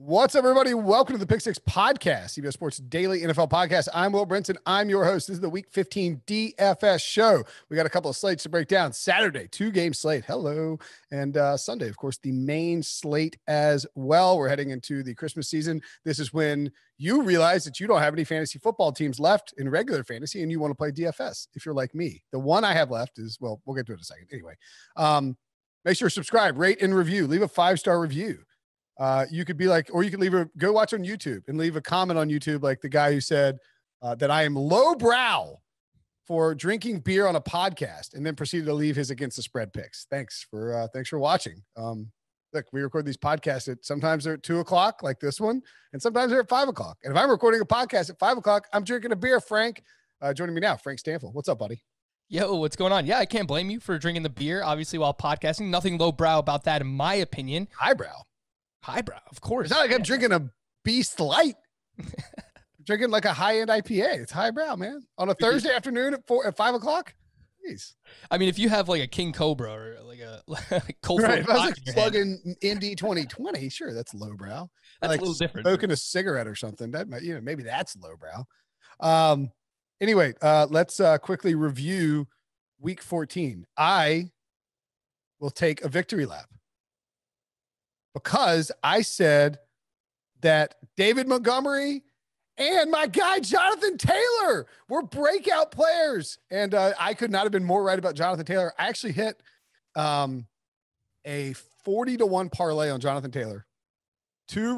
What's up, everybody? Welcome to the PickSix podcast, CBS Sports Daily NFL Podcast. I'm Will Brinson. I'm your host. This is the Week 15 DFS show. We got a couple of slates to break down. Saturday, 2-game slate. Hello. And Sunday, of course, the main slate as well. We're heading into the Christmas season. This is when you realize that you don't have any fantasy football teams left in regular fantasy and you want to play DFS if you're like me. The one I have left is, well, we'll get to it in a second. Anyway, make sure to subscribe, rate, and review. Leave a 5-star review. You could be like, or you could go watch on YouTube and leave a comment on YouTube, like the guy who said that I am lowbrow for drinking beer on a podcast, and then proceeded to leave his against the spread picks. Thanks for watching. Look, we record these podcasts sometimes they're at 2:00, like this one, and sometimes they're at 5:00. And if I'm recording a podcast at 5:00, I'm drinking a beer. Frank, joining me now, Frank Stampfl. What's up, buddy? Yo, what's going on? Yeah, I can't blame you for drinking the beer, obviously, while podcasting. Nothing lowbrow about that, in my opinion. Highbrow, of course. It's not like I'm drinking a Beast Light. I'm drinking like a high-end IPA. It's highbrow, man. On a Thursday afternoon at 5:00. Jeez. I mean, if you have like a King Cobra or like a cold, right? If I was like plugging Indy 2020, sure, that's lowbrow. That's like a little different. Smoking a cigarette or something. That might, maybe that's lowbrow. Anyway, let's quickly review Week 14. I will take a victory lap, because I said that David Montgomery and my guy Jonathan Taylor were breakout players. And I could not have been more right about Jonathan Taylor. I actually hit a 40-1 parlay on Jonathan Taylor. 2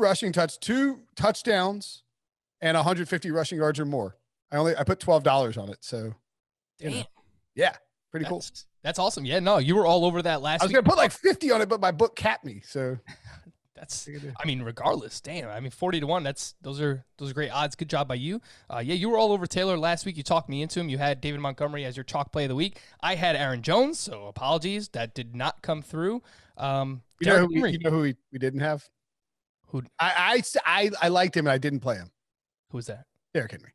touchdowns, and 150 rushing yards or more. I put $12 on it. So, damn. Yeah, pretty cool. That's awesome. Yeah, no, you were all over that last week. I was going to put like 50 on it, but my book capped me. So regardless, damn. 40-1, those are great odds. Good job by you. Yeah, you were all over Taylor last week. You talked me into him. You had David Montgomery as your chalk play of the week. I had Aaron Jones, so apologies. That did not come through. You know who we didn't have? Who? I liked him and I didn't play him. Who was that? Derrick Henry.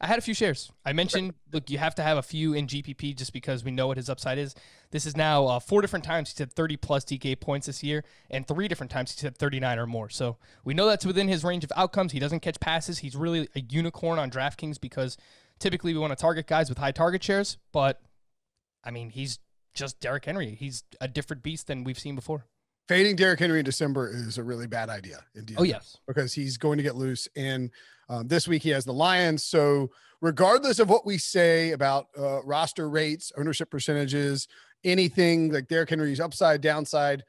I had a few shares. I mentioned, look, you have to have a few in GPP just because we know what his upside is. This is now 4 different times he's had 30-plus DK points this year, and 3 different times he's had 39 or more. So we know that's within his range of outcomes. He doesn't catch passes. He's really a unicorn on DraftKings because typically we want to target guys with high target shares. But, he's just Derrick Henry. He's a different beast than we've seen before. Fading Derrick Henry in December is a really bad idea. Oh, yes. Because he's going to get loose. And this week he has the Lions. So regardless of what we say about roster rates, ownership percentages, anything like Derrick Henry's upside, downside,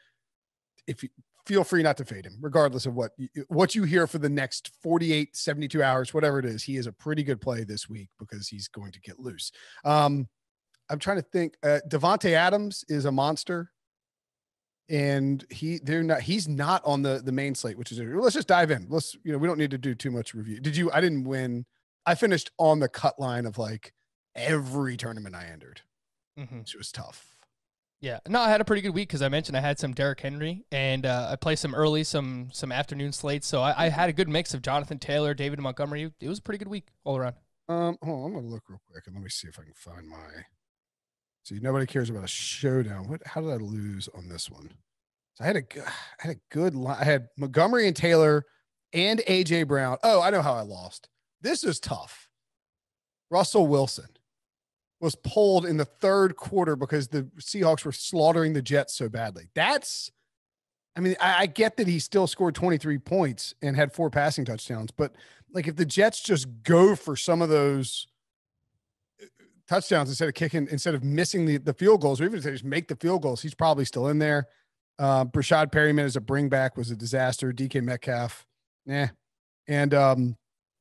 if you feel free not to fade him, regardless of what you hear for the next 48, 72 hours, whatever it is, he is a pretty good play this week because he's going to get loose. I'm trying to think. Devontae Adams is a monster. And he's not on the main slate, which is, let's just dive in. We don't need to do too much review. I didn't win. I finished on the cut line of like every tournament I entered. Which was tough. Yeah, no, I had a pretty good week because I mentioned I had some Derrick Henry and I played some early, some afternoon slates. So I had a good mix of Jonathan Taylor, David Montgomery. It was a pretty good week all around. Hold on, I'm going to look real quick and let me see if I can find see, nobody cares about a showdown. How did I lose on this one? So I had a good line. I had Montgomery and Taylor and AJ Brown. Oh, I know how I lost. This is tough. Russell Wilson was pulled in the third quarter because the Seahawks were slaughtering the Jets so badly. I get that he still scored 23 points and had 4 passing touchdowns, but like if the Jets just go for some of those touchdowns instead of missing the field goals, or even if they just make the field goals, he's probably still in there. Brashad Perryman as a bring back was a disaster. DK Metcalf. And I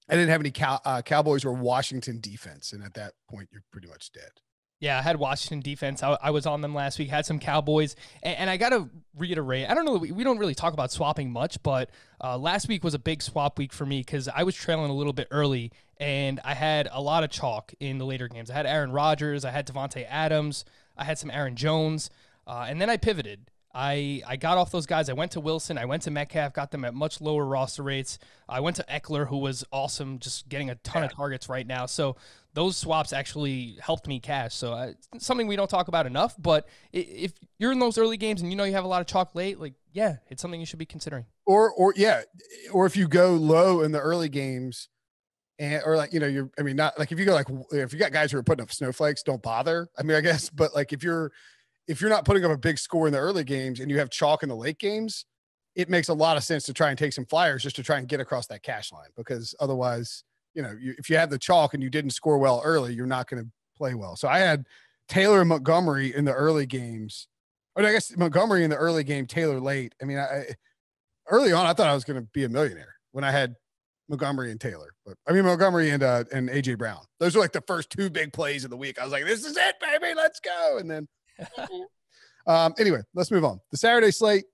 didn't have any Cowboys or Washington defense. And at that point, you're pretty much dead. Yeah, I had Washington defense. I was on them last week, had some Cowboys. And I got to reiterate, I don't know, we don't really talk about swapping much, but last week was a big swap week for me because I was trailing a little bit early, and I had a lot of chalk in the later games. I had Aaron Rodgers, I had Devontae Adams, I had some Aaron Jones, and then I pivoted. I got off those guys. I went to Wilson. I went to Metcalf, got them at much lower roster rates. I went to Eckler, who was awesome, just getting a ton of targets right now. So those swaps actually helped me cash. So it's something we don't talk about enough. But if you're in those early games and you know you have a lot of chalk late, like, yeah, it's something you should be considering. Or if you go low in the early games, or like, not like if you go like, if you got guys who are putting up snowflakes, don't bother. I mean, I guess, but like if you're not putting up a big score in the early games and you have chalk in the late games, it makes a lot of sense to try and take some flyers just to try and get across that cash line, because otherwise, if you have the chalk and you didn't score well early, you're not going to play well. So I had Taylor and Montgomery in the early games, or I guess Montgomery in the early game, Taylor late. I mean, early on, I thought I was going to be a millionaire when I had Montgomery and Taylor, but I mean, Montgomery and AJ Brown. Those are like the first two big plays of the week. I was like, this is it, baby. Let's go. And then, anyway, let's move on. The Saturday slate,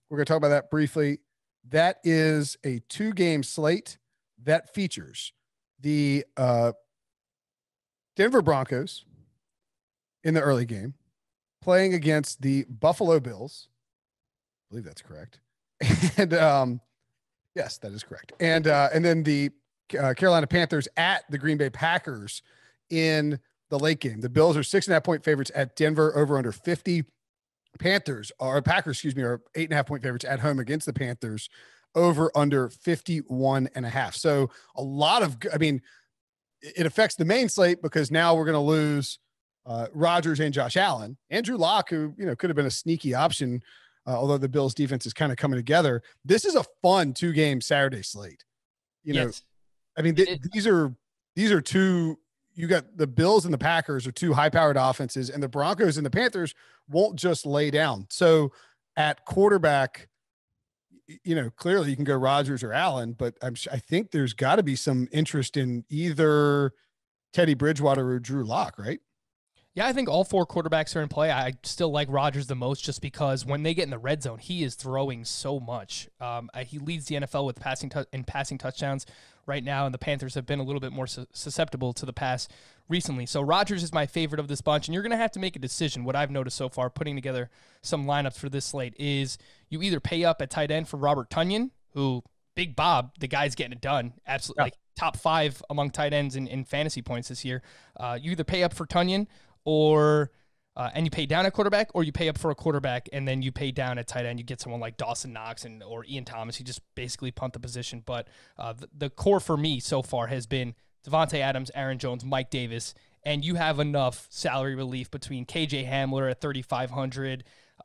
we're going to talk about that briefly. That is a 2-game slate that features the Denver Broncos in the early game playing against the Buffalo Bills. I believe that's correct. And yes, that is correct. And then the Carolina Panthers at the Green Bay Packers in the late game. The Bills are 6.5-point favorites at Denver, over under 50. Packers, are 8.5-point favorites at home against the Panthers, over under 51.5. So a lot of, it affects the main slate because now we're going to lose Rodgers and Josh Allen. Andrew Luck, who, could have been a sneaky option, although the Bills defense is kind of coming together. This is a fun 2-game Saturday slate. Yes. These are two. You got the Bills and the Packers are two high-powered offenses, and the Broncos and the Panthers won't just lay down. So at quarterback, clearly you can go Rodgers or Allen, but I think there's got to be some interest in either Teddy Bridgewater or Drew Lock, right? Yeah, I think all 4 quarterbacks are in play. I still like Rodgers the most just because when they get in the red zone, he is throwing so much. He leads the NFL with passing touchdowns right now, and the Panthers have been a little bit more susceptible to the pass recently. So Rodgers is my favorite of this bunch, and you're going to have to make a decision. What I've noticed so far, putting together some lineups for this slate, is you either pay up at tight end for Robert Tonyan, who, Big Bob, the guy's getting it done. Absolutely, like top 5 among tight ends in fantasy points this year. You either pay up for Tonyan, or and you pay down at quarterback, or you pay up for a quarterback and then you pay down at tight end. You get someone like Dawson Knox or Ian Thomas. You just basically punt the position. But the core for me so far has been Devontae Adams, Aaron Jones, Mike Davis, and you have enough salary relief between KJ Hamler at 3,500.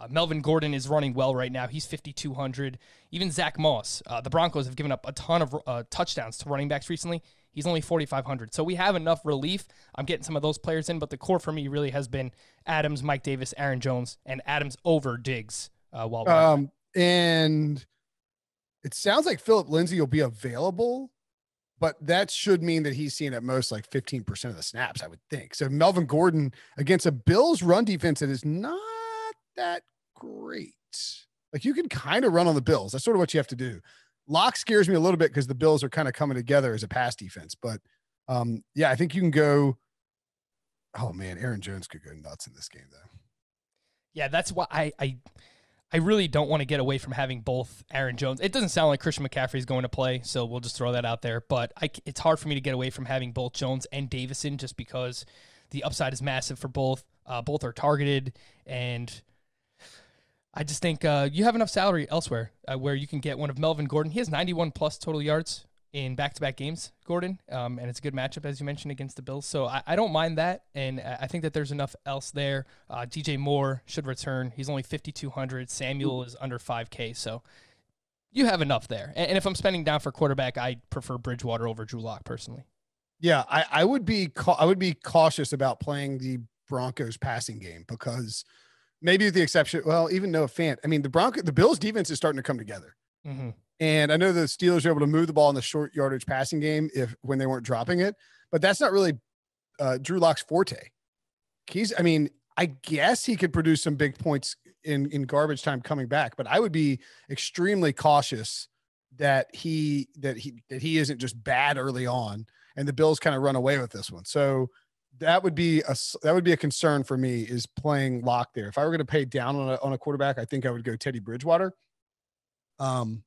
Melvin Gordon is running well right now. He's 5,200. Even Zach Moss. The Broncos have given up a ton of touchdowns to running backs recently. He's only 4,500. So we have enough relief. I'm getting some of those players in, but the core for me really has been Adams, Mike Davis, Aaron Jones, and Adams over Diggs. And it sounds like Phillip Lindsay will be available, but that should mean that he's seeing at most like 15% of the snaps, I would think. So Melvin Gordon against a Bills run defense that is not that great. Like, you can kind of run on the Bills. That's sort of what you have to do. Lock scares me a little bit because the Bills are kind of coming together as a pass defense. But I think you can go. Oh man, Aaron Jones could go nuts in this game though. Yeah, that's why I really don't want to get away from having both Aaron Jones. It doesn't sound like Christian McCaffrey is going to play, so we'll just throw that out there. But it's hard for me to get away from having both Jones and Davison just because the upside is massive for both. Both are targeted, and I just think you have enough salary elsewhere where you can get one of Melvin Gordon. He has 91 plus total yards in back-to-back games, Gordon, and it's a good matchup, as you mentioned, against the Bills. So I don't mind that, and I think that there's enough else there. DJ Moore should return. He's only 5,200. Samuel is under 5K, so you have enough there. And if I'm spending down for quarterback, I prefer Bridgewater over Drew Lock personally. Yeah, I would be cautious about playing the Broncos passing game because maybe with the exception, even Noah Fant. I mean, the Bills defense is starting to come together. Mm-hmm. And I know the Steelers are able to move the ball in the short yardage passing game when they weren't dropping it, but that's not really Drew Lock's forte. I guess he could produce some big points in garbage time coming back, but I would be extremely cautious that he isn't just bad early on and the Bills kind of run away with this one. So that would be a concern for me, is playing lock there. If I were going to pay down on a quarterback, I think I would go Teddy Bridgewater. And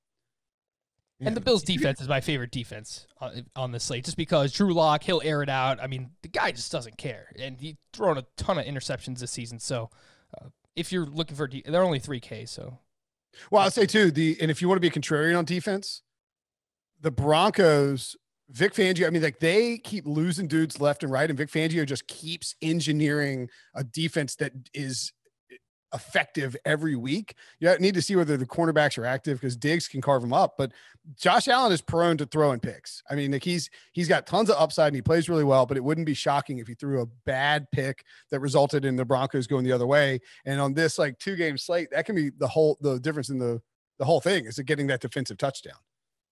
the Bills defense is my favorite defense on the slate, just because Drew Lock, he'll air it out. I mean, the guy just doesn't care, and he's thrown a ton of interceptions this season. So if you're looking for, they're only 3K. So, well, I'll say too, and if you want to be a contrarian on defense, the Broncos, Vic Fangio, I mean, like, they keep losing dudes left and right, and Vic Fangio just keeps engineering a defense that is effective every week. You need to see whether the cornerbacks are active, because Diggs can carve them up, but Josh Allen is prone to throwing picks. I mean, like, he's got tons of upside and he plays really well, but it wouldn't be shocking if he threw a bad pick that resulted in the Broncos going the other way. And on this like 2-game slate, that can be the difference in the whole thing, is getting that defensive touchdown.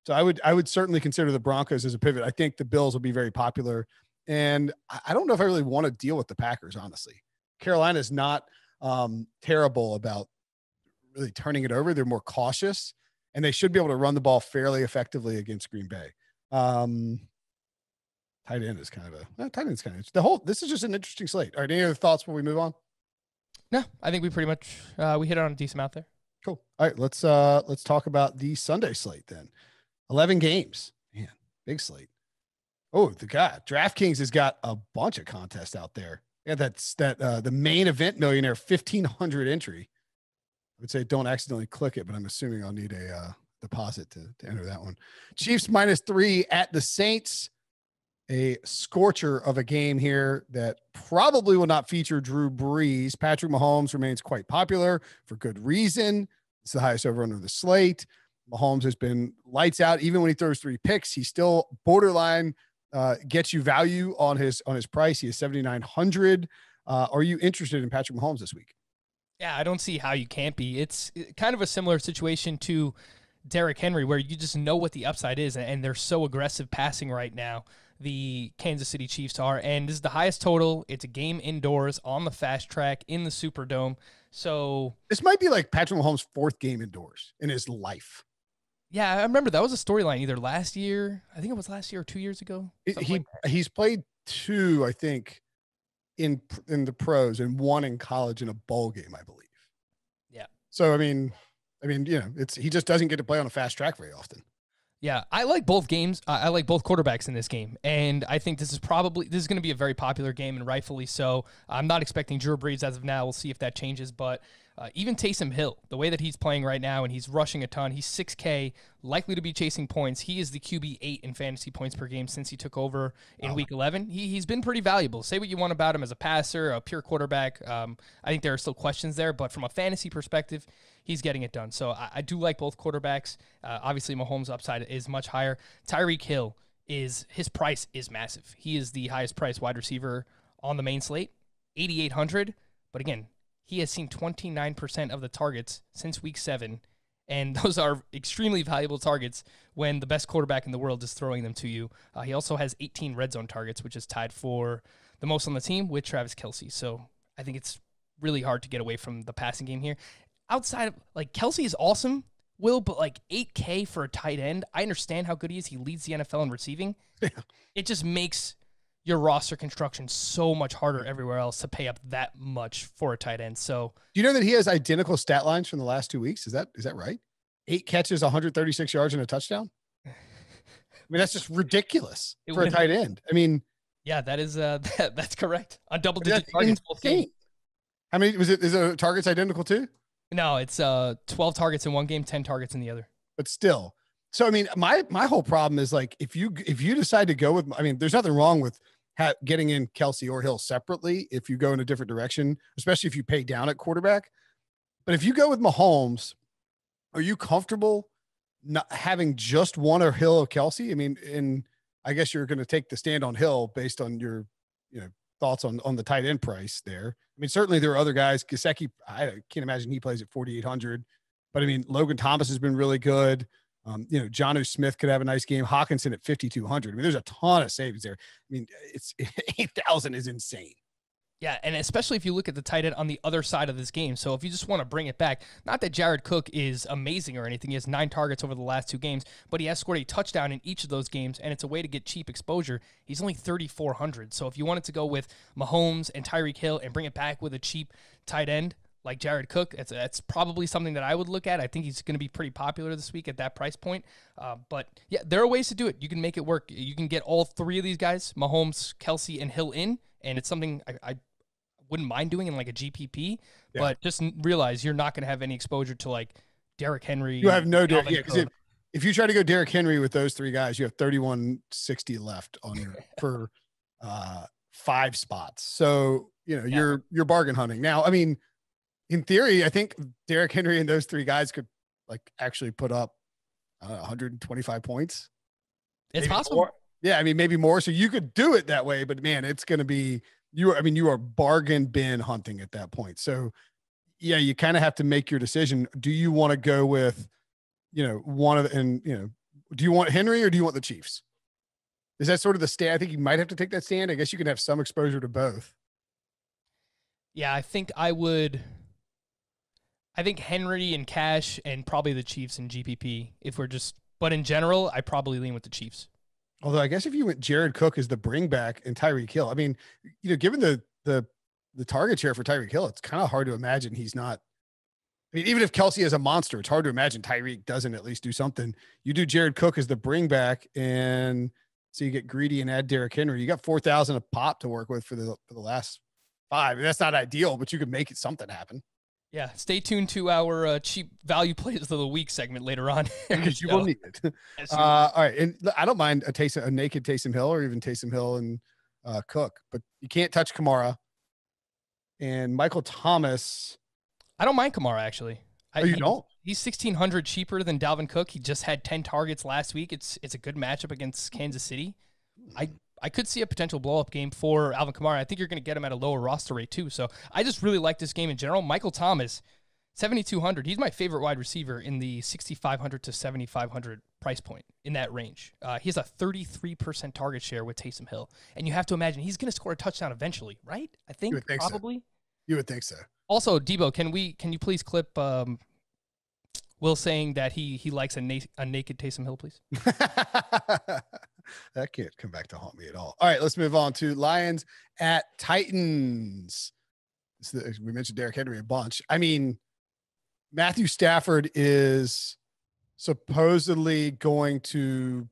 So I would certainly consider the Broncos as a pivot. I think the Bills will be very popular, and I don't know if I really want to deal with the Packers, honestly. Carolina is not terrible about really turning it over. They're more cautious, and they should be able to run the ball fairly effectively against Green Bay. Tight end is kind of this is just an interesting slate. All right. Any other thoughts before we move on? No, I think we pretty much, we hit on a decent amount there. Cool. All right. Let's talk about the Sunday slate then. 11 games, man, big slate. Oh, DraftKings has got a bunch of contests out there. Yeah, the main event millionaire 1,500 entry. I would say don't accidentally click it, but I'm assuming I'll need a deposit to enter that one. Chiefs -3 at the Saints. A scorcher of a game here that probably will not feature Drew Brees. Patrick Mahomes remains quite popular for good reason. It's the highest over under the slate. Mahomes has been lights out. Even when he throws 3 picks, he's still borderline gets you value on his price. He is 7,900. Are you interested in Patrick Mahomes this week? Yeah, I don't see how you can't be. It's kind of a similar situation to Derrick Henry, where you just know what the upside is, and they're so aggressive passing right now, the Kansas City Chiefs are. And this is the highest total. It's a game indoors on the fast track in the Superdome. So this might be like Patrick Mahomes' 4th game indoors in his life. Yeah, I remember that was a storyline either last year. I think it was last year or 2 years ago. He's played 2, I think, in the pros, and 1 in college in a bowl game, I believe. Yeah. So I mean, he just doesn't get to play on a fast track very often. Yeah, I like both games. I like both quarterbacks in this game, and I think this is going to be a very popular game, and rightfully so. I'm not expecting Drew Brees as of now. We'll see if that changes, but even Taysom Hill, the way that he's playing right now, and he's rushing a ton. He's 6K, likely to be chasing points. He is the QB 8 in fantasy points per game since he took over in Week 11. He's been pretty valuable. Say what you want about him as a passer, a pure quarterback. I think there are still questions there, but from a fantasy perspective, he's getting it done. So I do like both quarterbacks. Obviously, Mahomes' upside is much higher. Tyreek Hill, his price is massive. He is the highest priced wide receiver on the main slate, 8,800. But again, he has seen 29% of the targets since Week 7, and those are extremely valuable targets when the best quarterback in the world is throwing them to you. He also has 18 red zone targets, which is tied for the most on the team with Travis Kelce. So I think it's really hard to get away from the passing game here. Outside of, like, Kelce is awesome, Will, but like 8K for a tight end, I understand how good he is. He leads the NFL in receiving. Yeah. It just makes your roster construction so much harder everywhere else to pay up that much for a tight end. So, do you know that he has identical stat lines from the last 2 weeks? Is that right? 8 catches, 136 yards, and a touchdown. I mean, that's just ridiculous for a tight end. I mean, yeah, that is that's correct. On double-digit targets both games. How many was it? Is it targets identical too? No, it's 12 targets in one game, 10 targets in the other. But still, so I mean, my whole problem is, like, if you decide to go with, I mean, there's nothing wrong with getting in Kelce or Hill separately if you go in a different direction, especially if you pay down at quarterback. But if you go with Mahomes, are you comfortable not having just one or Hill or Kelce? I mean, and I guess you're going to take the stand on Hill based on your, thoughts on the tight end price there. I mean, certainly there are other guys. Gesicki, I can't imagine he plays at 4,800, but I mean, Logan Thomas has been really good. Jonnu Smith could have a nice game. Hawkinson at 5,200. I mean, there's a ton of savings there. I mean, it's 8,000 is insane. Yeah, and especially if you look at the tight end on the other side of this game. So if you just want to bring it back, not that Jared Cook is amazing or anything. He has 9 targets over the last 2 games, but he has scored a touchdown in each of those games, and it's a way to get cheap exposure. He's only 3,400. So if you wanted to go with Mahomes and Tyreek Hill and bring it back with a cheap tight end like Jared Cook, that's probably something that I would look at. I think he's going to be pretty popular this week at that price point. But yeah, there are ways to do it. You can make it work. You can get all 3 of these guys, Mahomes, Kelsey, and Hill in, and it's something I wouldn't mind doing in like a GPP, but just realize you're not going to have any exposure to like Derrick Henry. You have no Derrick. Yeah, because if you try to go Derrick Henry with those 3 guys, you have 3,160 left on your for 5 spots. So you're bargain hunting now. I mean, in theory, I think Derrick Henry and those 3 guys could like actually put up 125 points. It's maybe possible. More. Yeah, I mean maybe more. So you could do it that way, but man, it's going to be. You are bargain bin hunting at that point. So yeah, you kind of have to make your decision. Do you want to go with, one of the, do you want Henry or do you want the Chiefs? Is that sort of the stand? I think you might have to take that stand. I guess you can have some exposure to both. Yeah, I think Henry and cash and probably the Chiefs and GPP but in general, I probably lean with the Chiefs. Although I guess if you went Jared Cook as the bring back and Tyreek Hill, I mean, given the target share for Tyreek Hill, it's kind of hard to imagine he's not. I mean, even if Kelsey is a monster, it's hard to imagine Tyreek doesn't at least do something. You do Jared Cook as the bring back, and so you get greedy and add Derrick Henry. You got 4,000 a pop to work with for the last 5. And that's not ideal, but you could make something happen. Yeah, stay tuned to our cheap value plays of the week segment later on. Because you will need it. All right, and I don't mind a naked Taysom Hill or even Taysom Hill and Cook, but you can't touch Kamara and Michael Thomas. I don't mind Kamara actually. You don't? He's 1,600 cheaper than Dalvin Cook. He just had 10 targets last week. It's a good matchup against Kansas City. I could see a potential blow-up game for Alvin Kamara. I think you're going to get him at a lower roster rate, too. So I just really like this game in general. Michael Thomas, 7,200. He's my favorite wide receiver in the 6,500 to 7,500 price point, in that range. He has a 33% target share with Taysom Hill. And you have to imagine he's going to score a touchdown eventually, right? I think probably. So. You would think so. Also, Debo, can you please clip Will saying that he likes a naked Taysom Hill, please? That can't come back to haunt me at all. All right, let's move on to Lions at Titans. We mentioned Derrick Henry a bunch. I mean, Matthew Stafford is supposedly going to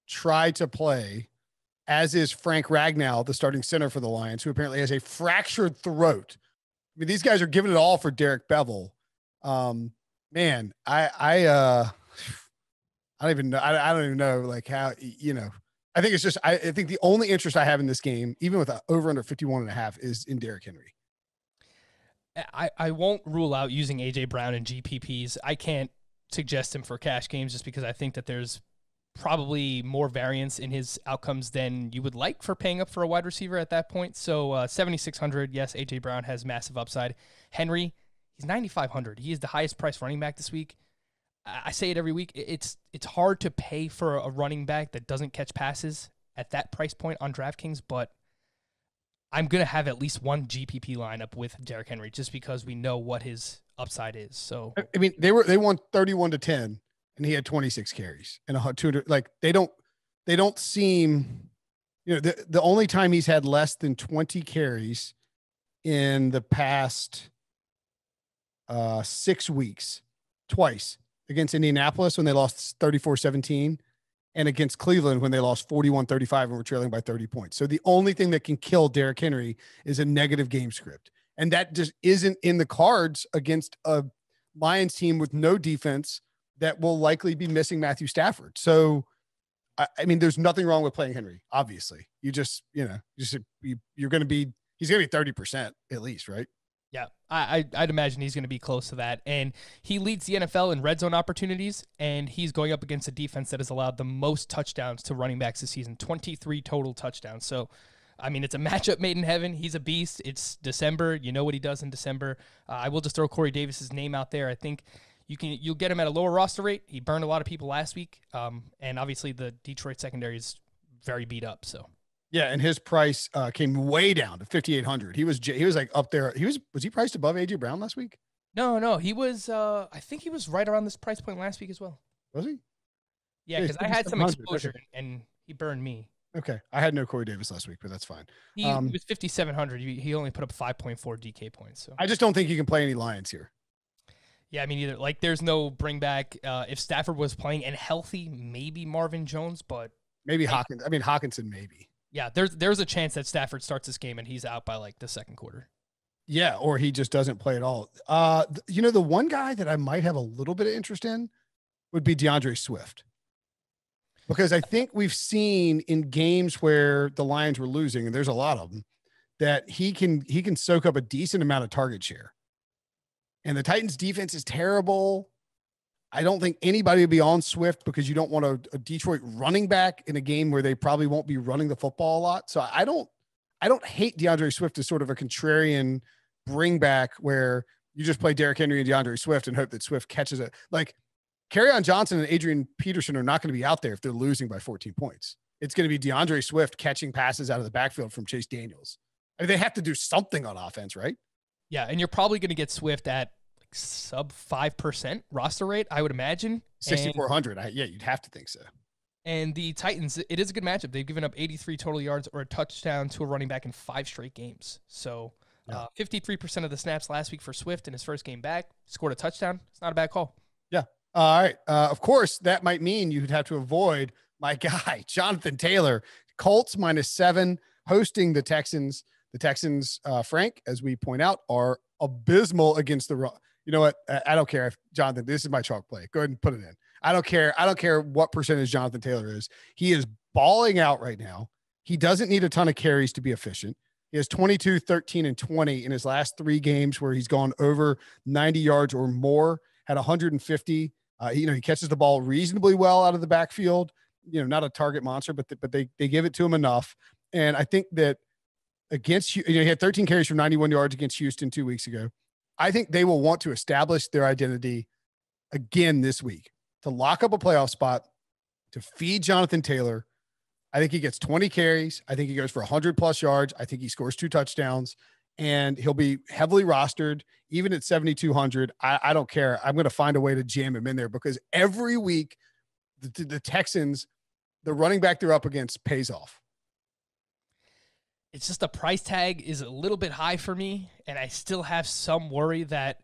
try to play, as is Frank Ragnow, the starting center for the Lions, who apparently has a fractured throat. I mean, these guys are giving it all for Derek Bevel. Man, I don't even know. I don't even know like how, I think it's just, I think the only interest I have in this game, even with over under 51.5, is in Derrick Henry. I won't rule out using AJ Brown in GPPs. I can't suggest him for cash games just because I think that there's probably more variance in his outcomes than you would like for paying up for a wide receiver at that point. So 7,600. Yes. AJ Brown has massive upside. Henry, he's 9,500. He is the highest priced running back this week. I say it every week. It's hard to pay for a running back that doesn't catch passes at that price point on DraftKings, but I'm going to have at least one GPP lineup with Derrick Henry just because we know what his upside is. So, I mean, they won 31-10 and he had 26 carries and 200. Like they don't seem, the only time he's had less than 20 carries in the past 6 weeks, twice. Against Indianapolis when they lost 34-17 and against Cleveland when they lost 41-35 and were trailing by 30 points. So the only thing that can kill Derrick Henry is a negative game script. And that just isn't in the cards against a Lions team with no defense that will likely be missing Matthew Stafford. So, I mean, there's nothing wrong with playing Henry. Obviously you just, he's going to be 30% at least, right? Yeah, I'd imagine he's going to be close to that. And he leads the NFL in red zone opportunities, and he's going up against a defense that has allowed the most touchdowns to running backs this season, 23 total touchdowns. So, I mean, it's a matchup made in heaven. He's a beast. It's December. You know what he does in December. I will just throw Corey Davis's name out there. I think you'll get him at a lower roster rate. He burned a lot of people last week. And obviously the Detroit secondary is very beat up. So Yeah, and his price came way down to 5,800. He was like up there. Was he priced above AJ Brown last week? No, he was. I think he was right around this price point last week as well. Was he? Yeah, because I had some exposure and he burned me. Okay, I had no Corey Davis last week, but that's fine. He was 5,700. He only put up 5.4 DK points. So I just don't think you can play any Lions here. Yeah, I mean, either like there's no bring back. If Stafford was playing and healthy, maybe Marvin Jones, but maybe Hawkins. I mean, Hawkinson, maybe. Yeah, there's a chance that Stafford starts this game and he's out by like the second quarter. Yeah, or he just doesn't play at all. The one guy that I might have a little bit of interest in would be DeAndre Swift. Because I think we've seen in games where the Lions were losing, and there's a lot of them, that he can soak up a decent amount of target share. And the Titans defense is terrible. I don't think anybody would be on Swift because you don't want a Detroit running back in a game where they probably won't be running the football a lot. So I don't hate DeAndre Swift as sort of a contrarian bring back where you just play Derrick Henry and DeAndre Swift and hope that Swift catches it. Like Kerryon Johnson and Adrian Peterson are not going to be out there if they're losing by 14 points. It's going to be DeAndre Swift catching passes out of the backfield from Chase Daniels. I mean, they have to do something on offense, right? Yeah, and you're probably going to get Swift at like sub 5% roster rate, I would imagine. 6,400. Yeah, you'd have to think so. And the Titans, it is a good matchup. They've given up 83 total yards or a touchdown to a running back in 5 straight games. So 53% of the snaps last week for Swift in his first game back, scored a touchdown. It's not a bad call. Yeah. All right. Of course, that might mean you'd have to avoid my guy, Jonathan Taylor. Colts -7 hosting the Texans. The Texans, Frank, as we point out, are abysmal against the run. You know what? I don't care if Jonathan, this is my chalk play. Go ahead and put it in. I don't care. I don't care what percentage Jonathan Taylor is. He is balling out right now. He doesn't need a ton of carries to be efficient. He has 22, 13, and 20 in his last 3 games where he's gone over 90 yards or more, had 150. He catches the ball reasonably well out of the backfield. Not a target monster, but they give it to him enough. And I think that against he had 13 carries for 91 yards against Houston 2 weeks ago. I think they will want to establish their identity again this week to lock up a playoff spot, to feed Jonathan Taylor. I think he gets 20 carries. I think he goes for 100+ yards. I think he scores 2 touchdowns, and he'll be heavily rostered, even at 7,200. I don't care. I'm going to find a way to jam him in there because every week the Texans, the running back they're up against pays off. It's just the price tag is a little bit high for me, and I still have some worry that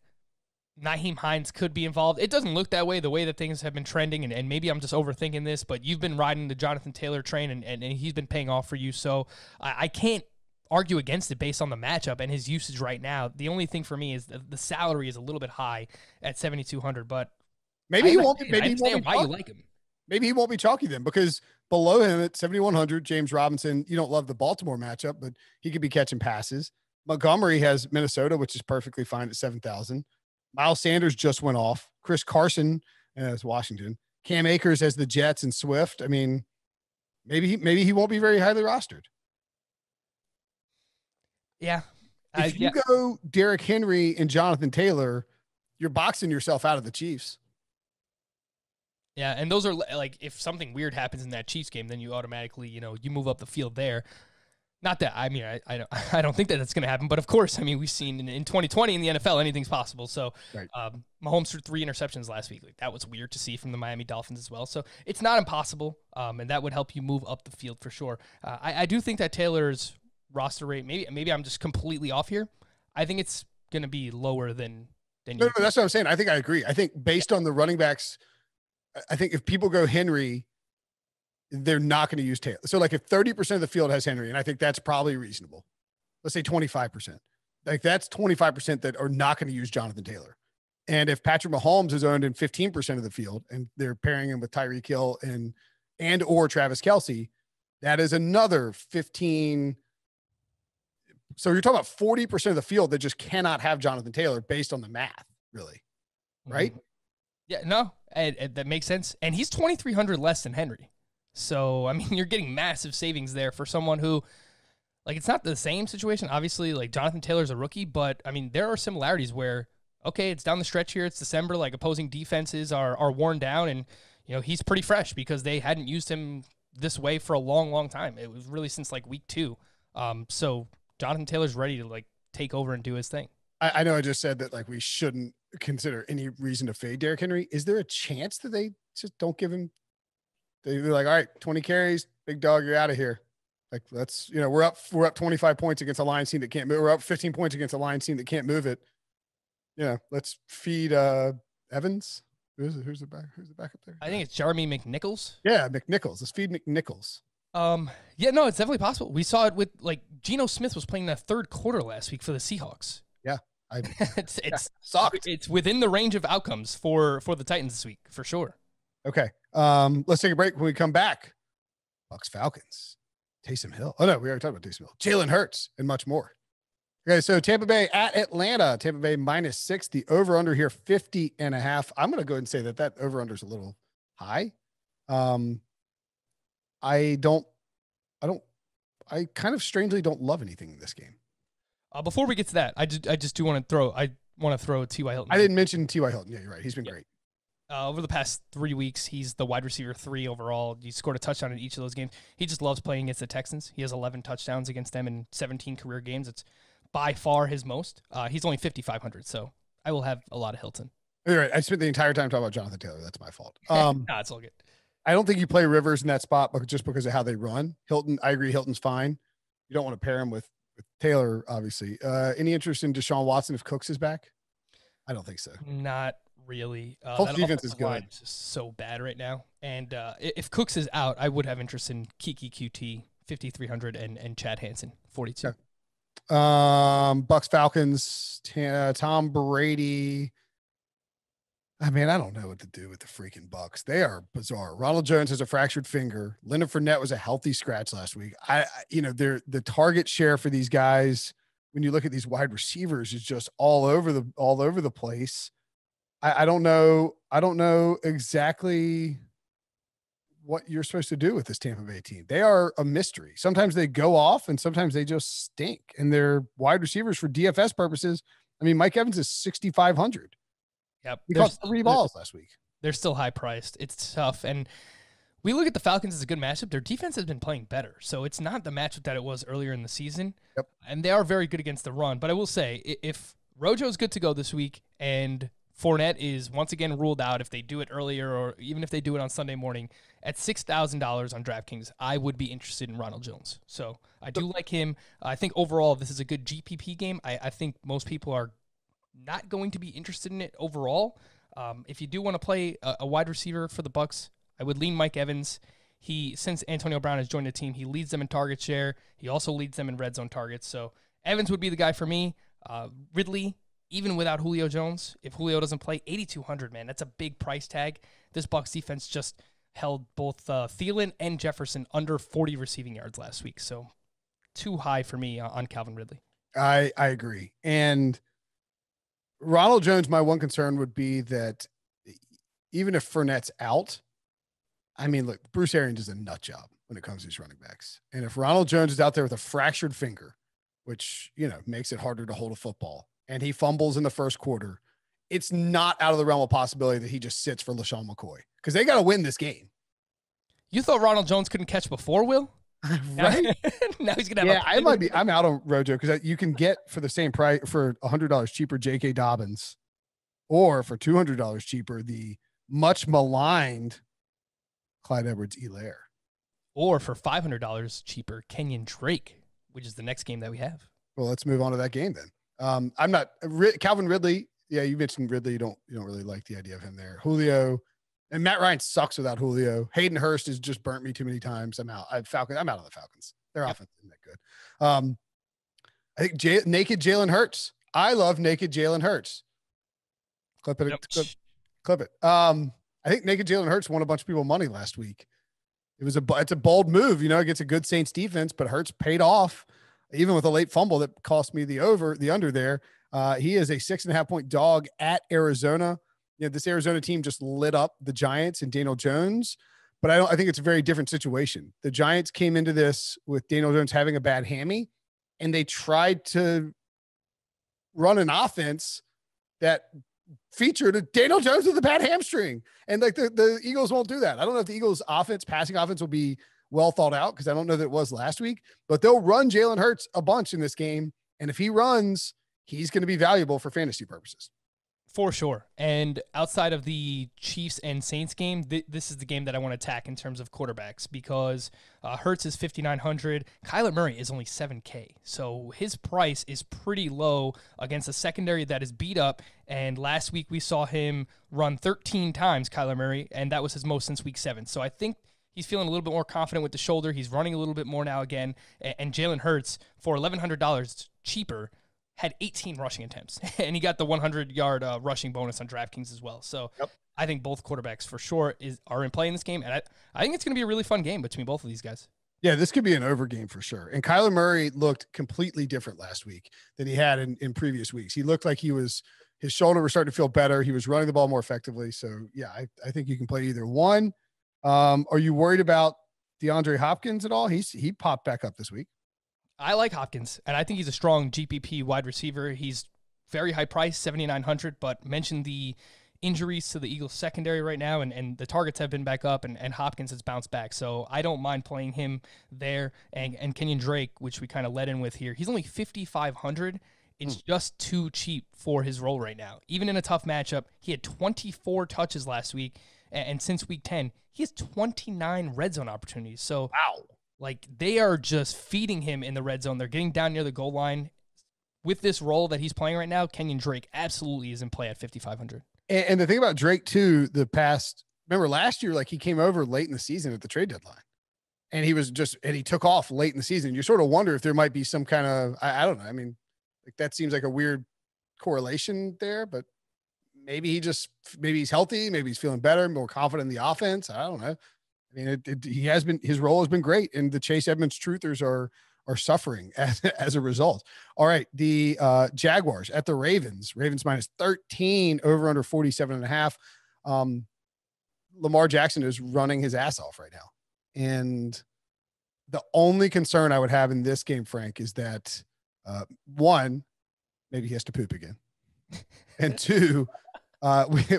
Nyheim Hines could be involved. It doesn't look that way, the way that things have been trending, and maybe I'm just overthinking this, but you've been riding the Jonathan Taylor train, and he's been paying off for you, so I can't argue against it based on the matchup and his usage right now. The only thing for me is the salary is a little bit high at 7,200, but maybe he won't be. Maybe I understand why you like him. Maybe he won't be chalky then, because below him at 7,100, James Robinson, you don't love the Baltimore matchup, but he could be catching passes. Montgomery has Minnesota, which is perfectly fine at 7,000. Miles Sanders just went off. Chris Carson has Washington. Cam Akers has the Jets and Swift. I mean, maybe he won't be very highly rostered. Yeah. If you go Derrick Henry and Jonathan Taylor, you're boxing yourself out of the Chiefs. Yeah, and those are like, if something weird happens in that Chiefs game, then you automatically, you move up the field there. Not that, I mean, I don't think that that's going to happen, but of course, I mean, we've seen in 2020 in the NFL, anything's possible. So right. Mahomes threw 3 interceptions last week. Like, that was weird to see from the Miami Dolphins as well. So it's not impossible, and that would help you move up the field for sure. I do think that Taylor's roster rate, maybe I'm just completely off here. I think it's going to be lower than No, that's what I'm saying. I think I agree. I think based on the running backs, I think if people go Henry, they're not going to use Taylor. So like if 30% of the field has Henry, and I think that's probably reasonable. Let's say 25%. Like that's 25% that are not going to use Jonathan Taylor. And if Patrick Mahomes is owned in 15% of the field and they're pairing him with Tyreek Hill and or Travis Kelce, that is another 15. So you're talking about 40% of the field that just cannot have Jonathan Taylor based on the math, really. Right? Mm-hmm. Yeah, no, that makes sense. And he's 2,300 less than Henry. So, I mean, you're getting massive savings there for someone who, like, it's not the same situation. Obviously, like, Jonathan Taylor's a rookie, but, I mean, there are similarities where, okay, it's down the stretch here. It's December. Like, opposing defenses are worn down, and, he's pretty fresh because they hadn't used him this way for a long, long time. It was really since like week 2. So Jonathan Taylor's ready to like take over and do his thing. I know I just said that like we shouldn't consider any reason to fade Derrick Henry. Is there a chance that they just don't give him? They're like, all right, 20 carries, big dog, you're out of here. Like, let's, we're up 25 points against a Lions team that can't move. We're up 15 points against a Lions team that can't move it. Let's feed Evans. Who's the backup there? I think it's Jeremy McNichols. Yeah, McNichols. Let's feed McNichols. Yeah, no, it's definitely possible. We saw it with like Geno Smith was playing that third quarter last week for the Seahawks. Yeah. It's sucked. It's within the range of outcomes for the Titans this week, for sure. Okay. Let's take a break. When we come back, Bucs-Falcons, Taysom Hill. Oh no, we already talked about Taysom Hill. Jalen Hurts and much more. Okay, so Tampa Bay at Atlanta. Tampa Bay -6. The over/under here 50.5. I'm going to go ahead and say that over/under is a little high. I kind of strangely don't love anything in this game. Before we get to that, I just do want to throw T.Y. Hilton. I didn't mention T.Y. Hilton. Yeah, you're right. He's been great. Over the past 3 weeks, he's the wide receiver 3 overall. He scored a touchdown in each of those games. He just loves playing against the Texans. He has 11 touchdowns against them in 17 career games. It's by far his most. He's only 5,500, so I will have a lot of Hilton. You're right. I spent the entire time talking about Jonathan Taylor. That's my fault. Nah, it's all good. I don't think you play Rivers in that spot, but just because of how they run. Hilton, I agree. Hilton's fine. You don't want to pair him with Taylor, obviously. Any interest in Deshaun Watson if Cooks is back? I don't think so. Not really. Colts defense is good. It's just so bad right now. And if Cooks is out, I would have interest in Kiki QT, 5,300, and Chad Hansen, 42. Okay. Bucs-Falcons, Tom Brady. I mean, I don't know what to do with the freaking Bucs. They are bizarre. Ronald Jones has a fractured finger. Leonard Fournette was a healthy scratch last week. The target share for these guys, when you look at these wide receivers, is just all over the place. I don't know exactly what you're supposed to do with this Tampa Bay team. They are a mystery. Sometimes they go off and sometimes they just stink. And they're wide receivers for DFS purposes. I mean, Mike Evans is 6,500. Yep. He caught 3 balls last week. They're still high priced. It's tough. And we look at the Falcons as a good matchup. Their defense has been playing better. So it's not the matchup that it was earlier in the season. Yep. And they are very good against the run. But I will say, if Rojo's good to go this week and Fournette is once again ruled out, if they do it earlier or even if they do it on Sunday morning, at $6,000 on DraftKings, I would be interested in Ronald Jones. So I do like him. I think overall this is a good GPP game. I think most people are not going to be interested in it overall. If you do want to play a wide receiver for the Bucs, I would lean Mike Evans. Since Antonio Brown has joined the team, he leads them in target share. He also leads them in red zone targets. So Evans would be the guy for me. Ridley, even without Julio Jones, if Julio doesn't play, 8,200, man, that's a big price tag. This Bucs defense just held both Thielen and Jefferson under 40 receiving yards last week. So too high for me on Calvin Ridley. I agree. And Ronald Jones, my one concern would be that even if Fournette's out, I mean, look, Bruce Arians is a nut job when it comes to these running backs. And if Ronald Jones is out there with a fractured finger, which, makes it harder to hold a football, and he fumbles in the first quarter, it's not out of the realm of possibility that he just sits for LaShawn McCoy because they got to win this game. You thought Ronald Jones couldn't catch before, Will? Right? Now he's going to have I'm out on Rojo because you can get for the same price for $100 cheaper J.K. Dobbins, or for $200 cheaper the much maligned Clyde Edwards-Helaire, or for $500 cheaper Kenyon Drake, which is the next game that we have. Well, let's move on to that game then. I'm not Calvin Ridley. Yeah, you mentioned Ridley. You don't really like the idea of him there. Julio and Matt Ryan sucks without Julio. Hayden Hurst has just burnt me too many times. I'm out. I'm out on the Falcons. Their offense isn't that good. I think naked Jalen Hurts. I love naked Jalen Hurts. Clip it. Clip it. I think naked Jalen Hurts won a bunch of people money last week. It's a bold move, against a good Saints defense, but Hurts paid off even with a late fumble that cost me the under there. He is a 6.5 point dog at Arizona. This Arizona team just lit up the Giants and Daniel Jones, but I think it's a very different situation. The Giants came into this with Daniel Jones having a bad hammy, and they tried to run an offense that featured a Daniel Jones with a bad hamstring. And like the Eagles won't do that. I don't know if the Eagles passing offense will be well thought out because I don't know that it was last week, but they'll run Jalen Hurts a bunch in this game. And if he runs, he's going to be valuable for fantasy purposes. For sure. And outside of the Chiefs and Saints game, this is the game that I want to attack in terms of quarterbacks because Hurts is 5,900. Kyler Murray is only 7K. So his price is pretty low against a secondary that is beat up. And last week we saw him run 13 times, Kyler Murray, and that was his most since week 7. So I think he's feeling a little bit more confident with the shoulder. He's running a little bit more now again. And Jalen Hurts, for $1,100 cheaper, had 18 rushing attempts, and he got the 100-yard rushing bonus on DraftKings as well. So I think both quarterbacks for sure are in play in this game, and I think it's going to be a really fun game between both of these guys. Yeah, this could be an over game for sure. And Kyler Murray looked completely different last week than he had in previous weeks. He looked like his shoulder was starting to feel better. He was running the ball more effectively. So, yeah, I think you can play either one. Are you worried about DeAndre Hopkins at all? He popped back up this week. I like Hopkins, and I think he's a strong GPP wide receiver. He's very high price, 7,900, but mentioned the injuries to the Eagles secondary right now, and the targets have been back up, and Hopkins has bounced back. So I don't mind playing him there. And Kenyon Drake, which we kind of led in with here, he's only 5,500. It's just too cheap for his role right now. Even in a tough matchup, he had 24 touches last week, and since week 10, he has 29 red zone opportunities. So wow. Like, they are just feeding him in the red zone. They're getting down near the goal line. With this role that he's playing right now, Kenyon Drake absolutely is in play at 5,500. And the thing about Drake, too, remember last year, like he came over late in the season at the trade deadline. And he took off late in the season. You sort of wonder if there might be some kind of, I don't know. I mean, like that seems like a weird correlation there, but maybe he's healthy. Maybe he's feeling better, more confident in the offense. I don't know. I mean, his role has been great, and the Chase Edmonds truthers are suffering as a result. All right, the Jaguars at the Ravens. Ravens minus 13, over under 47.5. Lamar Jackson is running his ass off right now, and the only concern I would have in this game, Frank, is that one, maybe he has to poop again, and two,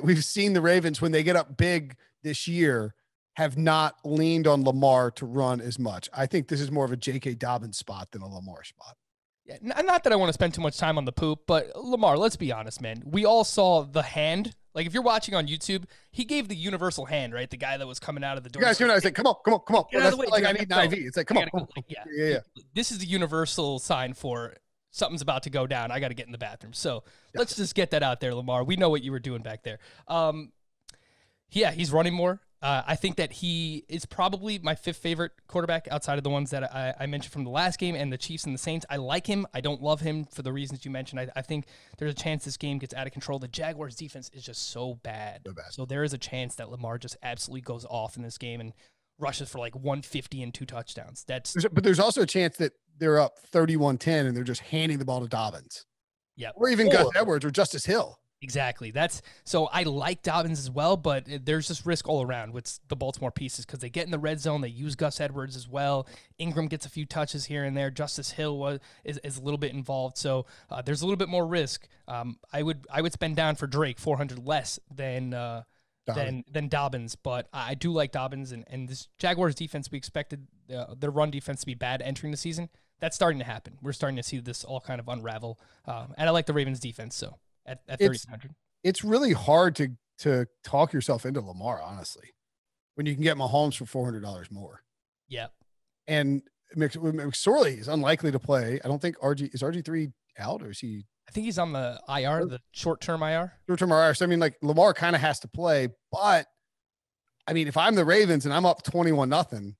we've seen the Ravens when they get up big this year have not leaned on Lamar to run as much. I think this is more of a J.K. Dobbins spot than a Lamar spot. Yeah, not that I want to spend too much time on the poop, but Lamar, let's be honest, man. We all saw the hand. Like, if you're watching on YouTube, he gave the universal hand, right? The guy that was coming out of the door. You guys, I said, come on. Get out of the way. Like, I need an IV. It's like, come on. Yeah. This is the universal sign for something's about to go down. I got to get in the bathroom. So let's just get that out there, Lamar. We know what you were doing back there. Yeah, he's running more. I think that he is probably my fifth favorite quarterback outside of the ones that I mentioned from the last game and the Chiefs and the Saints. I like him. I don't love him for the reasons you mentioned. I think there's a chance this game gets out of control. The Jaguars defense is just so bad. So there is a chance that Lamar just absolutely goes off in this game and rushes for like 150 and 2 touchdowns. But there's also a chance that they're up 31-10 and they're just handing the ball to Dobbins. Yeah. Or even Gus Edwards or Justice Hill. Exactly. So I like Dobbins as well, but there's just risk all around with the Baltimore pieces because they get in the red zone. They use Gus Edwards as well. Ingram gets a few touches here and there. Justice Hill is a little bit involved. So there's a little bit more risk. I would spend down for Drake 400 less than Dobbins, but I do like Dobbins and this Jaguars defense. We expected their run defense to be bad entering the season. That's starting to happen. We're starting to see this all kind of unravel. And I like the Ravens defense. So. At 3,700. It's really hard to talk yourself into Lamar, honestly, when you can get Mahomes for $400 more. Yeah. And McSorley is unlikely to play. I don't think is RG3 out, or is he? I think he's on the IR, the short-term IR. Short-term IR. So, I mean, like, Lamar kind of has to play. But, I mean, if I'm the Ravens and I'm up 21-0,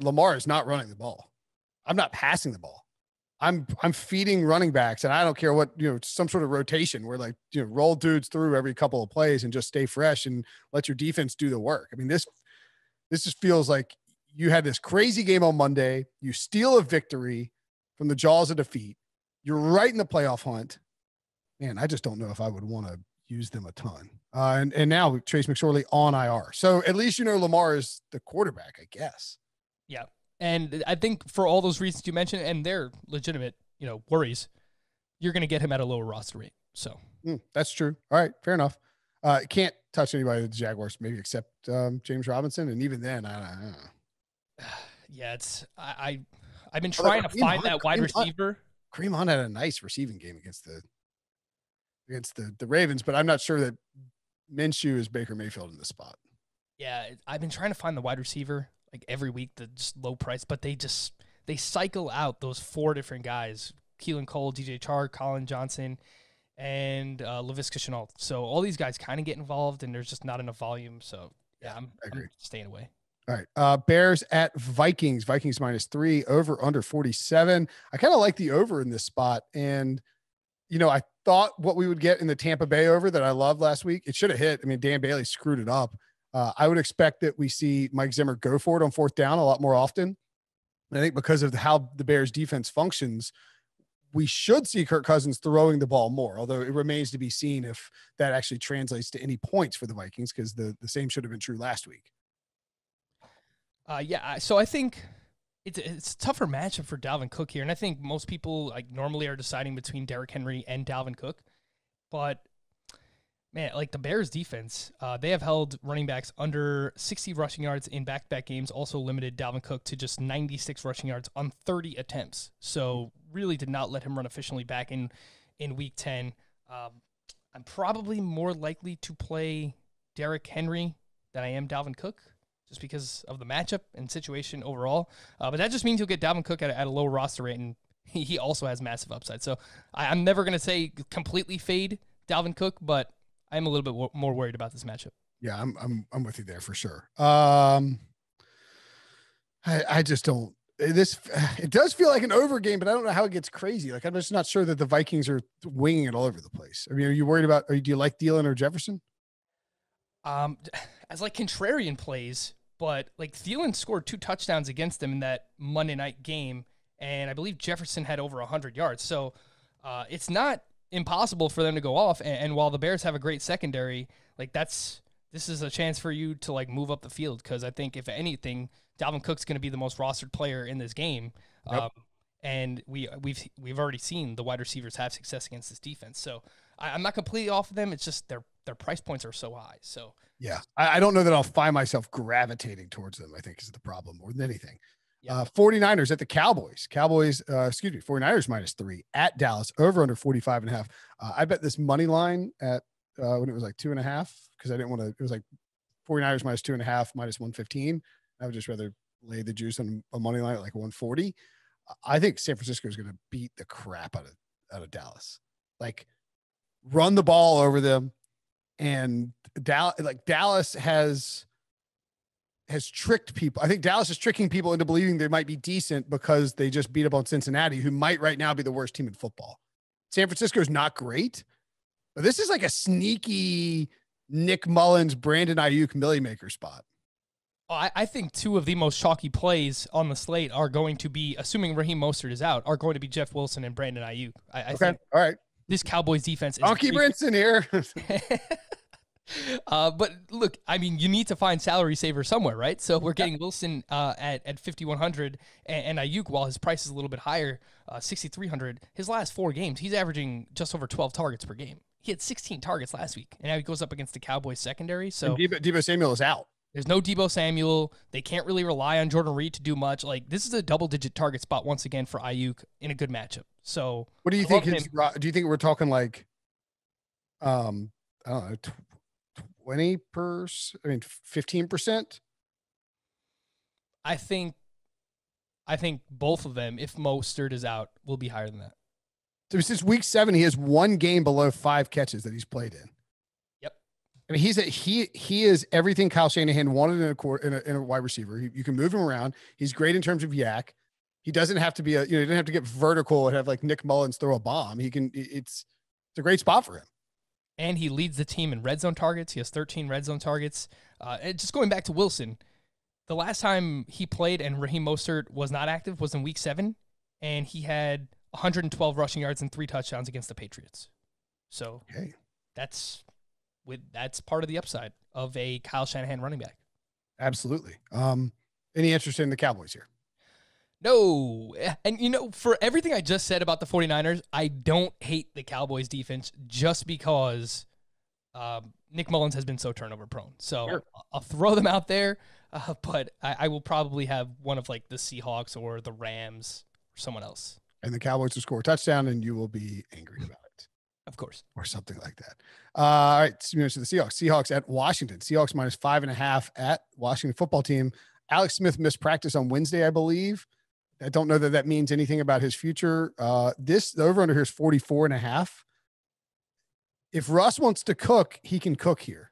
Lamar is not running the ball. I'm not passing the ball. I'm feeding running backs, and I don't care what, some sort of rotation where, like, roll dudes through every couple of plays and just stay fresh and let your defense do the work. I mean, this just feels like you had this crazy game on Monday. You steal a victory from the jaws of defeat. You're right in the playoff hunt. Man, I just don't know if I would want to use them a ton. And now Trace McSorley on IR. So at least, Lamar is the quarterback, I guess. Yeah. And I think for all those reasons you mentioned, and they're legitimate, worries, you're going to get him at a lower roster rate. So that's true. All right, fair enough. Can't touch anybody with the Jaguars, maybe except James Robinson, and even then, I don't know. Yeah, I've been trying to find that wide receiver. Kareem Hunt had a nice receiving game against the Ravens, but I'm not sure that Minshew is Baker Mayfield in this spot. Yeah, I've been trying to find the wide receiver like every week, the just low price, but they cycle out those 4 different guys: Keelan Cole, DJ Chark, Colin Johnson, and Laviska Shenault. So all these guys kind of get involved, and there's just not enough volume. So yeah, I'm staying away. All right. Bears at Vikings. Vikings -3, over under 47. I kind of like the over in this spot. And, I thought what we would get in the Tampa Bay over that I loved last week, it should have hit. I mean, Dan Bailey screwed it up. I would expect that we see Mike Zimmer go for it on 4th down a lot more often. And I think because of how the Bears defense functions, we should see Kirk Cousins throwing the ball more, although it remains to be seen if that actually translates to any points for the Vikings, because the same should have been true last week. So I think it's a tougher matchup for Dalvin Cook here, and I think most people normally are deciding between Derrick Henry and Dalvin Cook, but man, the Bears defense, they have held running backs under 60 rushing yards in back-to-back games, also limited Dalvin Cook to just 96 rushing yards on 30 attempts, so really did not let him run efficiently back in Week 10. I'm probably more likely to play Derrick Henry than I am Dalvin Cook, just because of the matchup and situation overall. But that just means you'll get Dalvin Cook at a low roster rate, and he also has massive upside. So I'm never going to say completely fade Dalvin Cook, but I'm a little bit more worried about this matchup. Yeah, I'm with you there for sure. I just don't. It does feel like an over game, but I don't know how it gets crazy. I'm just not sure that the Vikings are winging it all over the place. I mean, are you worried about? Do you like Thielen or Jefferson? As contrarian plays, but Thielen scored 2 touchdowns against them in that Monday night game, and I believe Jefferson had over 100 yards. So it's not impossible for them to go off. And while the Bears have a great secondary, this is a chance for you to move up the field, because I think if anything, Dalvin Cook's going to be the most rostered player in this game. Yep. And we've already seen the wide receivers have success against this defense. So I'm not completely off of them. It's just their price points are so high. So yeah, I don't know that I'll find myself gravitating towards them, I think, is the problem more than anything. Yeah. 49ers at the Cowboys. 49ers -3 at Dallas, over under 45.5. I bet this money line at when it was 2.5, because I didn't want to. It was 49ers -2.5, -115. I would just rather lay the juice on a money line at 140. I think San Francisco is going to beat the crap out of Dallas. Run the ball over them, and Dallas has tricked people. I think Dallas is tricking people into believing they might be decent because they just beat up on Cincinnati, who might right now be the worst team in football. San Francisco is not great, but this is a sneaky Nick Mullins, Brandon Ayuk, Millie Maker spot. I think 2 of the most chalky plays on the slate are going to be, assuming Raheem Mostert is out, are going to be Jeff Wilson and Brandon Ayuk. I think all right. This Cowboys defense is Donkey Brinson here. But look, I mean, you need to find salary saver somewhere, right? So we're getting Wilson at 5,100 and Ayuk, while his price is a little bit higher, 6,300. His last 4 games, he's averaging just over 12 targets per game. He had 16 targets last week, and now he goes up against the Cowboys secondary. So Deebo Samuel is out. There's no Deebo Samuel. They can't really rely on Jordan Reed to do much. This is a double-digit target spot once again for Ayuk in a good matchup. So what do you think? Do you think we're talking I don't know, 20%? I mean, 15%? I think both of them, if Mostert is out, will be higher than that. So since week 7, he has 1 game below 5 catches that he's played in. I mean, he is everything Kyle Shanahan wanted in a wide receiver. You can move him around. He's great in terms of yak. He doesn't have to be he doesn't have to get vertical and have Nick Mullins throw a bomb. It's a great spot for him. And he leads the team in red zone targets. He has 13 red zone targets. And just going back to Wilson, the last time he played and Raheem Mostert was not active was in week 7, and he had 112 rushing yards and 3 touchdowns against the Patriots. So that's part of the upside of a Kyle Shanahan running back. Absolutely. Any interest in the Cowboys here? No. And, for everything I just said about the 49ers, I don't hate the Cowboys defense just because Nick Mullins has been so turnover prone. So sure. I'll throw them out there. But I will probably have one of like the Seahawks or the Rams or someone else. And the Cowboys will score a touchdown, and you will be angry about it. Of course. Or something like that. All right. So the Seahawks. Seahawks at Washington. Seahawks minus 5.5 at Washington football team. Alex Smith missed practice on Wednesday, I believe. I don't know that that means anything about his future. The over-under here is 44.5. If Russ wants to cook, he can cook here.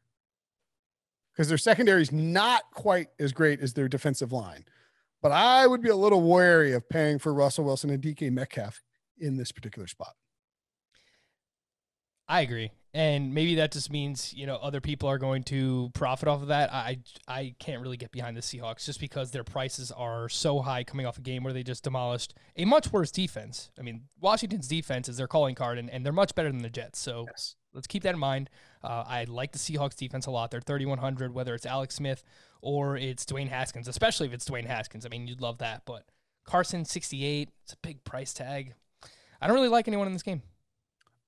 Because their secondary is not quite as great as their defensive line. But I would be a little wary of paying for Russell Wilson and DK Metcalf in this particular spot. I agree. And maybe that just means, other people are going to profit off of that. I can't really get behind the Seahawks just because their prices are so high coming off a game where they just demolished a much worse defense. I mean, Washington's defense is their calling card, and they're much better than the Jets. So let's keep that in mind. I like the Seahawks defense a lot. They're 3,100, whether it's Alex Smith or it's Dwayne Haskins, especially if it's Dwayne Haskins. I mean, you'd love that. But Carson, 68, it's a big price tag. I don't really like anyone in this game.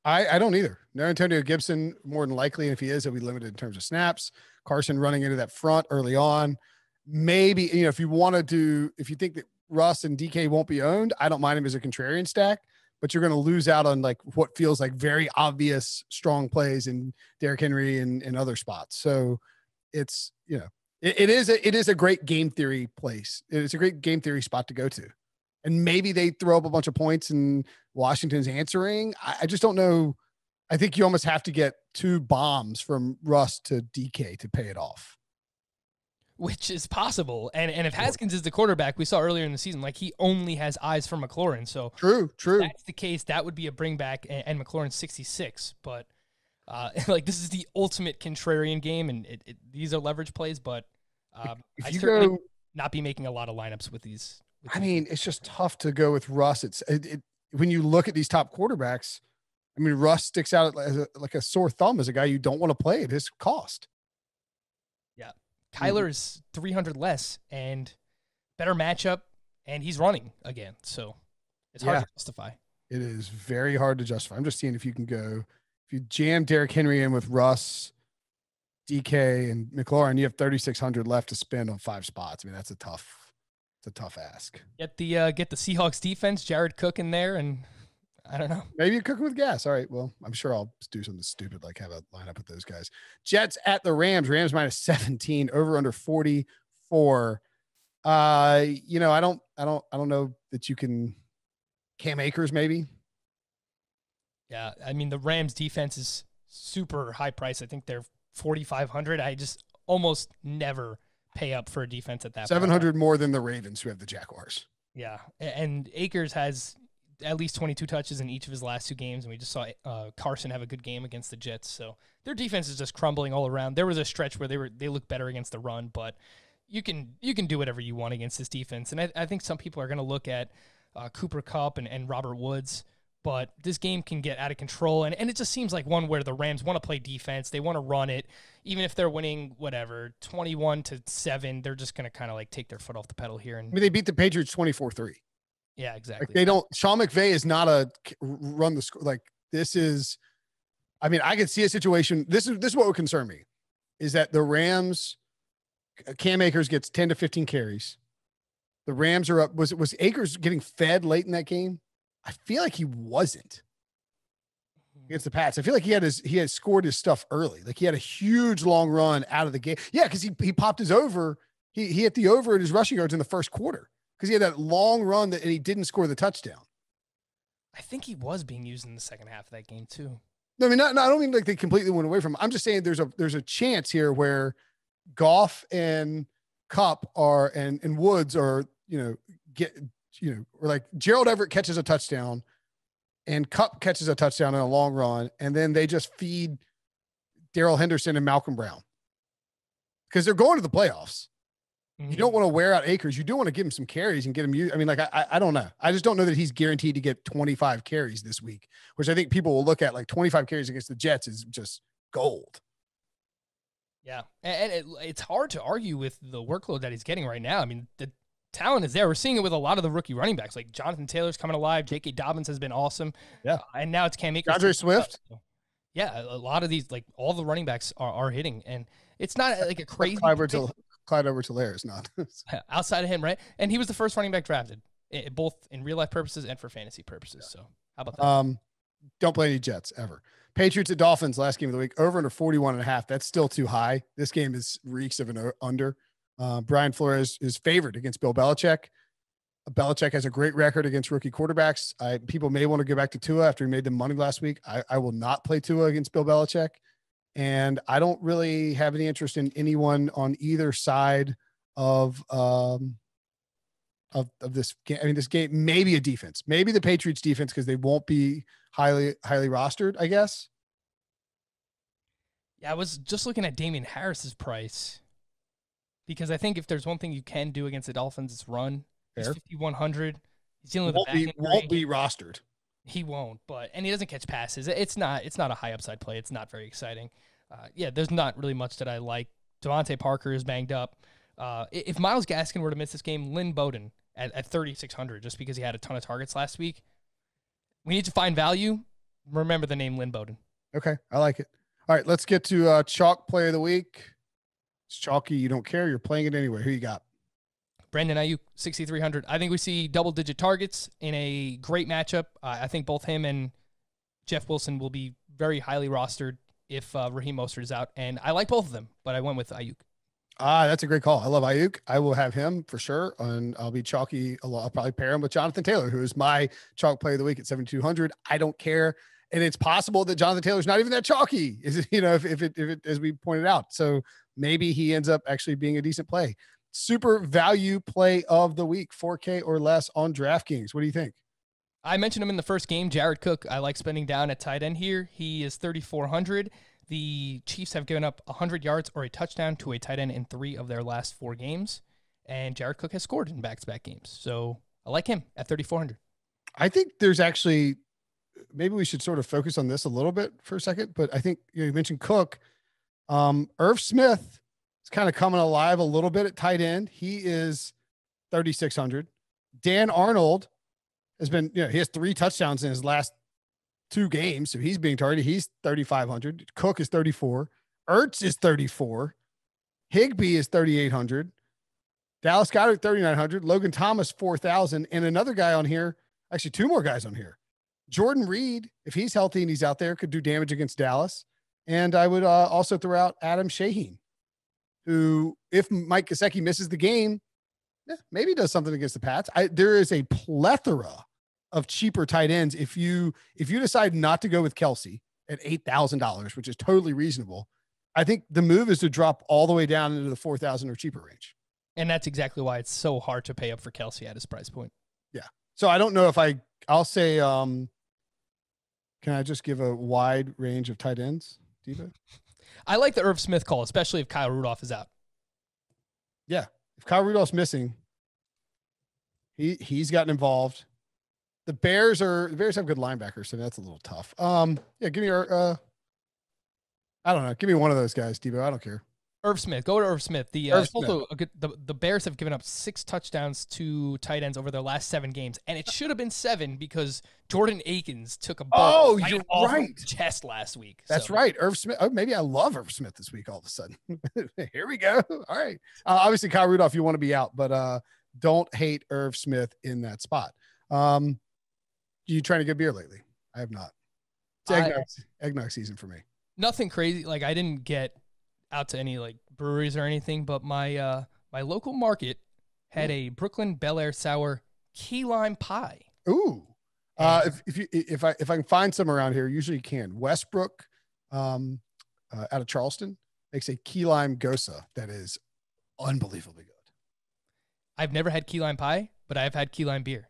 I don't either. No, Antonio Gibson, more than likely, and if he is, he'll be limited in terms of snaps. Carson running into that front early on. Maybe, if you think that Russ and DK won't be owned, I don't mind him as a contrarian stack, but you're going to lose out on like what feels like very obvious strong plays in Derrick Henry and other spots. So it's, it is a great game theory place. It's a great game theory spot to go to. And maybe they throw up a bunch of points and Washington's answering. I just don't know. I think you almost have to get 2 bombs from Russ to DK to pay it off. Which is possible. And if Haskins is the quarterback, we saw earlier in the season, like he only has eyes for McLaurin. So true. If that's the case, that would be a bring back, and McLaurin's 66. But like this is the ultimate contrarian game, and these are leverage plays, but I certainly not be making a lot of lineups with these. I mean, it's just tough to go with Russ. When you look at these top quarterbacks, I mean, Russ sticks out as like a sore thumb as a guy you don't want to play at his cost. Yeah. Kyler's 300 less and better matchup, and he's running again. So it's hard to justify. It is very hard to justify. I'm just seeing if you jam Derrick Henry in with Russ, DK, and McLaurin, you have 3,600 left to spend on 5 spots. I mean, that's a tough ask. Get the Seahawks defense, Jared Cook in there, and I don't know. Maybe you're cooking with gas. All right. Well, I'm sure I'll do something stupid like have a lineup with those guys. Jets at the Rams. Rams minus 17, over under 44. I don't know that you can. Cam Akers maybe. Yeah, I mean the Rams defense is super high price. I think they're 4,500. I just almost never pay up for a defense at that 700 point. more than the Ravens, who have the Jaguars. Yeah, and Akers has at least 22 touches in each of his last 2 games, and we just saw Carson have a good game against the Jets. So their defense is just crumbling all around. There was a stretch where they looked better against the run, but you can do whatever you want against this defense. And I think some people are going to look at Cooper Kupp and Robert Woods, but this game can get out of control. And it just seems like one where the Rams want to play defense. They want to run it. Even if they're winning, 21-7, they're just going to kind of like take their foot off the pedal here. And I mean, they beat the Patriots 24-3. Yeah, exactly. Like Sean McVay is not a run the score. Like this is, I mean, I could see a situation. This is what would concern me is that the Rams, Cam Akers gets 10 to 15 carries. The Rams are up. Was Akers getting fed late in that game? I feel like he wasn't against the Pats. I feel like he had scored his stuff early. Like he had a huge long run out of the game. Yeah, because he popped his over. He hit the over at his rushing yards in the first quarter because he had that long run and he didn't score the touchdown. I think he was being used in the second half of that game too. No, I mean, I don't mean like they completely went away from him. I'm just saying there's a chance here where Goff and Kupp and Woods are, or like Gerald Everett catches a touchdown and Kupp catches a touchdown in a long run. And then they just feed Darrell Henderson and Malcolm Brown because they're going to the playoffs. Mm-hmm. You don't want to wear out Akers. You do want to give him some carries and get him used. I mean, like, I don't know. I just don't know that he's guaranteed to get 25 carries this week, which I think people will look at like 25 carries against the Jets is just gold. Yeah. And it's hard to argue with the workload that he's getting right now. I mean, the talent is there. We're seeing it with a lot of the rookie running backs. Like Jonathan Taylor's coming alive. J.K. Dobbins has been awesome. Yeah. And now it's Cam Akers. DeAndre Swift. Yeah. A lot of these, like all the running backs are hitting. And it's not like a crazy. Clyde Edwards-Helaire is not. Outside of him, right? And he was the first running back drafted, both in real life purposes and for fantasy purposes. So how about that? Don't play any Jets ever. Patriots at Dolphins, last game of the week, over under 41.5. That's still too high. This game is reeks of an under. Brian Flores is favored against Bill Belichick. Belichick has a great record against rookie quarterbacks. People may want to go back to Tua after he made them money last week. I will not play Tua against Bill Belichick. And I don't really have any interest in anyone on either side of this game. I mean, this game, maybe a defense, maybe the Patriots defense, because they won't be highly rostered, I guess. Yeah, I was just looking at Damian Harris's price, because I think if there's one thing you can do against the Dolphins, it's run. He's 5,100. He's dealing with won't be rostered. He won't, and he doesn't catch passes. It's not a high upside play. It's not very exciting. There's not really much that I like. Devontae Parker is banged up. If Myles Gaskin were to miss this game, Lynn Bowden at 3,600, just because he had a ton of targets last week. We need to find value. Remember the name Lynn Bowden. Okay, I like it. All right, let's get to chalk play of the week. It's chalky. You don't care. You're playing it anyway. Who you got? Brandon Ayuk, 6,300. I think we see double-digit targets in a great matchup. I think both him and Jeff Wilson will be very highly rostered if Raheem Mostert is out. And I like both of them, but I went with Ayuk. That's a great call. I love Ayuk. I will have him for sure. And I'll be chalky. I'll probably pair him with Jonathan Taylor, who is my chalk play of the week at 7,200. I don't care. And it's possible that Jonathan Taylor's not even that chalky, if it, as we pointed out. So maybe he ends up actually being a decent play. Super value play of the week, 4K or less on DraftKings. What do you think? I mentioned him in the first game, Jared Cook. I like spending down at tight end here. He is 3,400. The Chiefs have given up 100 yards or a touchdown to a tight end in 3 of their last 4 games. And Jared Cook has scored in back-to-back games. So I like him at 3,400. I think there's actually, maybe we should sort of focus on this a little bit for a second, but I think you mentioned Cook. Irv Smith is kind of coming alive a little bit at tight end. He is 3,600. Dan Arnold has been, he has 3 touchdowns in his last 2 games. So he's being targeted. He's 3,500. Cook is 34. Ertz is 34. Higbee is 3,800. Dallas Goedert, 3,900. Logan Thomas, 4,000. And another guy on here, actually 2 more guys on here. Jordan Reed, if he's healthy and he's out there, could do damage against Dallas. And I would also throw out Adam Shaheen, who, if Mike Gesicki misses the game, maybe does something against the Pats. There is a plethora of cheaper tight ends. If you decide not to go with Kelsey at $8,000, which is totally reasonable, I think the move is to drop all the way down into the 4,000 or cheaper range. And that's exactly why it's so hard to pay up for Kelsey at his price point. Yeah. So I don't know if I'll say, can I just give a wide range of tight ends, Devo? I like the Irv Smith call, especially if Kyle Rudolph is out. Yeah. If Kyle Rudolph's missing, he's gotten involved. The Bears have good linebackers, so that's a little tough. Give me I don't know. Give me one of those guys, Devo. I don't care. Irv Smith. Go to Irv Smith. The Bears have given up 6 touchdowns to tight ends over their last 7 games, and it should have been 7 because Jordan Akins took a ball off his chest last week. That's right. Irv Smith. Oh, maybe I love Irv Smith this week all of a sudden. Here we go. All right. Obviously, Kyle Rudolph, you want to be out, but don't hate Irv Smith in that spot. You trying to get beer lately? I have not. It's eggnog season for me. Nothing crazy. Like, I didn't get out to any like breweries or anything, but my my local market had a Brooklyn Bel Air sour key lime pie. Ooh. If I can find some around here, usually you can. Westbrook out of Charleston makes a key lime gosa that is unbelievably good. I've never had key lime pie, but I've had key lime beer.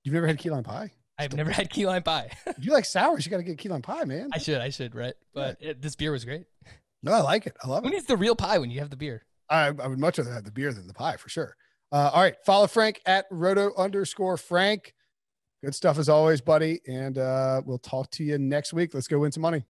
You've never had key lime pie? I've never had key lime pie. If you like sours, you got to get key lime pie, man. I should, right? But this beer was great. No, I like it. I love it. Who needs the real pie when you have the beer? I would much rather have the beer than the pie for sure. All right. Follow Frank at roto_Frank. Good stuff as always, buddy. And we'll talk to you next week. Let's go win some money.